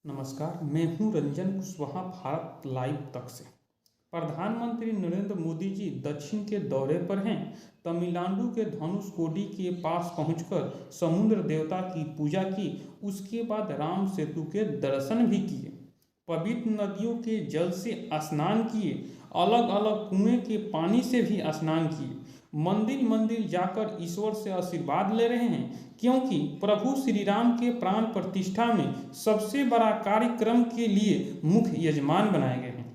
नमस्कार, मैं हूं रंजन कुशवाहा भारत लाइव तक से। प्रधानमंत्री नरेंद्र मोदी जी दक्षिण के दौरे पर हैं। तमिलनाडु के धनुषकोडी के पास पहुंचकर समुद्र देवता की पूजा की। उसके बाद राम सेतु के दर्शन भी किए, पवित्र नदियों के जल से स्नान किए, अलग अलग कुएं के पानी से भी स्नान किए, मंदिर मंदिर जाकर ईश्वर से आशीर्वाद ले रहे हैं, क्योंकि प्रभु श्री राम के प्राण प्रतिष्ठा में सबसे बड़ा कार्यक्रम के लिए मुख्य यजमान बनाए गए हैं।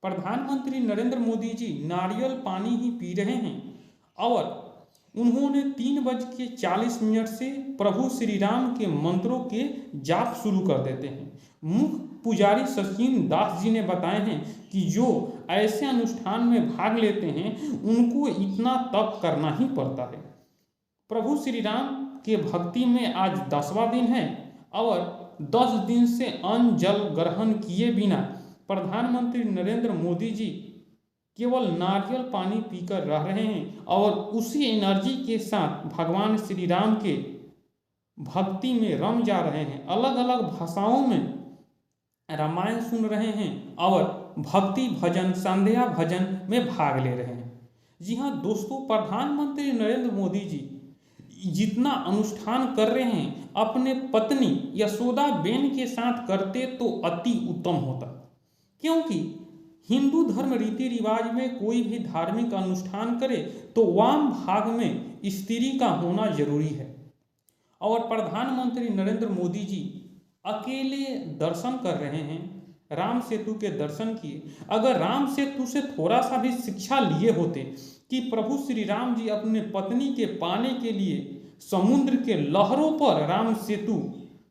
प्रधानमंत्री नरेंद्र मोदी जी नारियल पानी ही पी रहे हैं और उन्होंने 3:40 से प्रभु श्री राम के मंत्रों के जाप शुरू कर देते हैं। मुख्य पुजारी सचिन दास जी ने बताए हैं कि जो ऐसे अनुष्ठान में भाग लेते हैं उनको इतना तप करना ही पड़ता है। प्रभु श्री राम के भक्ति में आज 10वां दिन है और 10 दिन से अन्न जल ग्रहण किए बिना प्रधानमंत्री नरेंद्र मोदी जी केवल नारियल पानी पीकर रह रहे हैं और उसी एनर्जी के साथ भगवान श्री राम के भक्ति में रम जा रहे हैं। अलग अलग भाषाओं में रामायण सुन रहे हैं और भक्ति भजन संध्या भजन में भाग ले रहे हैं। जी हाँ दोस्तों, प्रधानमंत्री नरेंद्र मोदी जी जितना अनुष्ठान कर रहे हैं अपने पत्नी यशोदा बेन के साथ करते तो अति उत्तम होता, क्योंकि हिंदू धर्म रीति रिवाज में कोई भी धार्मिक अनुष्ठान करे तो वाम भाग में स्त्री का होना जरूरी है। और प्रधानमंत्री नरेंद्र मोदी जी अकेले दर्शन कर रहे हैं, राम सेतु के दर्शन किए। अगर राम सेतु से थोड़ा सा भी शिक्षा लिए होते कि प्रभु श्री राम जी अपने पत्नी के पाने के लिए समुद्र के लहरों पर राम सेतु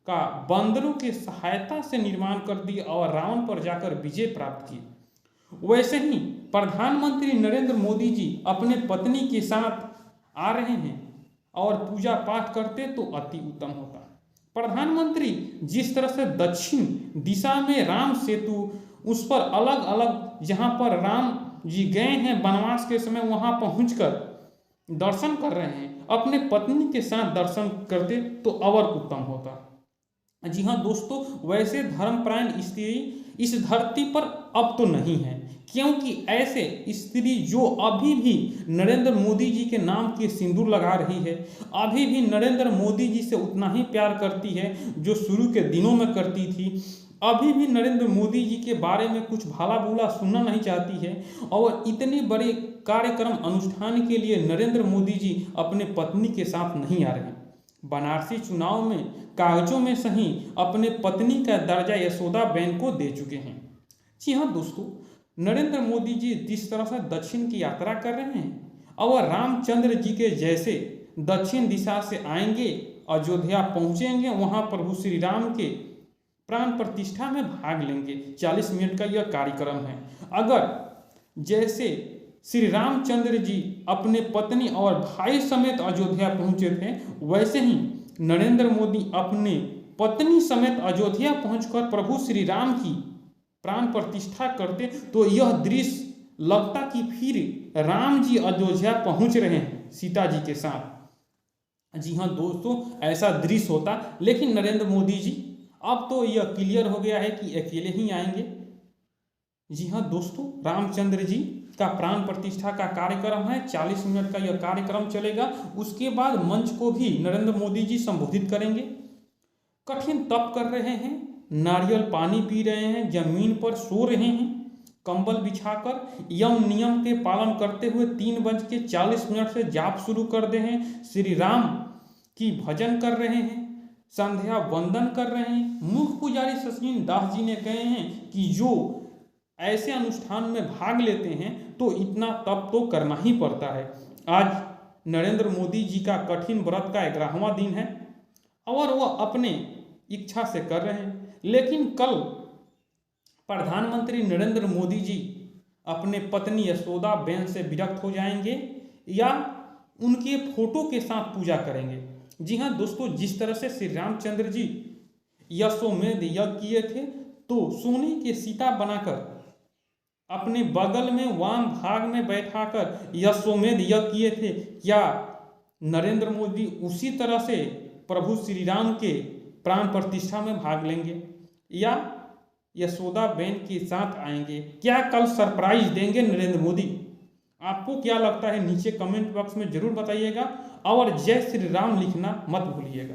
का बंदरों के सहायता से निर्माण कर दिए और रावण पर जाकर विजय प्राप्त की, वैसे ही प्रधानमंत्री नरेंद्र मोदी जी अपने पत्नी के साथ आ रहे हैं और पूजा पाठ करते तो अति उत्तम होता। प्रधानमंत्री जिस तरह से दक्षिण दिशा में राम सेतु उस पर अलग अलग जहां पर राम जी गए हैं वनवास के समय वहां पहुंचकर दर्शन कर रहे हैं, अपने पत्नी के साथ दर्शन करते तो और उत्तम होता। जी हाँ दोस्तों, वैसे धर्मपरायण स्त्री इस धरती पर अब तो नहीं है, क्योंकि ऐसे स्त्री जो अभी भी नरेंद्र मोदी जी के नाम के सिंदूर लगा रही है, अभी भी नरेंद्र मोदी जी से उतना ही प्यार करती है जो शुरू के दिनों में करती थी, अभी भी नरेंद्र मोदी जी के बारे में कुछ भला बुरा सुनना नहीं चाहती है और इतने बड़े कार्यक्रम अनुष्ठान के लिए नरेंद्र मोदी जी अपने पत्नी के साथ नहीं आ रहे। बनारसी चुनाव में कागजों में सही अपने पत्नी का दर्जा यशोदा बेन को दे चुके हैं। जी हाँ दोस्तों, नरेंद्र मोदी जी जिस तरह से दक्षिण की यात्रा कर रहे हैं और रामचंद्र जी के जैसे दक्षिण दिशा से आएंगे, अयोध्या पहुंचेंगे, वहां प्रभु श्री राम के प्राण प्रतिष्ठा में भाग लेंगे। 40 मिनट का यह कार्यक्रम है। अगर जैसे श्री रामचंद्र जी अपने पत्नी और भाई समेत अयोध्या पहुंचे थे, वैसे ही नरेंद्र मोदी अपने पत्नी समेत अयोध्या पहुंचकर प्रभु श्री राम की प्राण प्रतिष्ठा करते तो यह दृश्य लगता कि फिर राम जी अयोध्या पहुंच रहे हैं सीता जी के साथ। जी हाँ दोस्तों, ऐसा दृश्य होता, लेकिन नरेंद्र मोदी जी अब तो यह क्लियर हो गया है कि अकेले ही आएंगे। जी हाँ दोस्तों, रामचंद्र जी का प्राण प्रतिष्ठा का कार्यक्रम है, 40 मिनट का यह कार्यक्रम चलेगा। उसके बाद मंच को भी नरेंद्र मोदी जी संबोधित करेंगे। कठिन तप कर रहे हैं, नारियल पानी पी रहे हैं, जमीन पर सो रहे हैं कंबल बिछाकर, यम नियम के पालन करते हुए 3:40 से जाप शुरू कर दे हैं, श्री राम की भजन कर रहे हैं, संध्या वंदन कर रहे हैं। मुख्य पुजारी सचिन दास जी ने कहे हैं कि जो ऐसे अनुष्ठान में भाग लेते हैं तो इतना तप तो करना ही पड़ता है। आज नरेंद्र मोदी जी का कठिन व्रत का 11वां दिन है और वह अपने इच्छा से कर रहे हैं, लेकिन कल प्रधानमंत्री नरेंद्र मोदी जी अपने पत्नी यशोदा बेन से विरक्त हो जाएंगे या उनके फोटो के साथ पूजा करेंगे। जी हाँ दोस्तों, जिस तरह से श्री रामचंद्र जी यशोमेध यज्ञ किए थे तो सोने के सीता बनाकर अपने बगल में वाम भाग में बैठाकर यशोमेध यज्ञ किए थे, क्या नरेंद्र मोदी उसी तरह से प्रभु श्री राम के प्राण प्रतिष्ठा में भाग लेंगे? या यशोदाबेन के साथ आएंगे? क्या कल सरप्राइज देंगे नरेंद्र मोदी? आपको क्या लगता है नीचे कमेंट बॉक्स में जरूर बताइएगा और जय श्री राम लिखना मत भूलिएगा।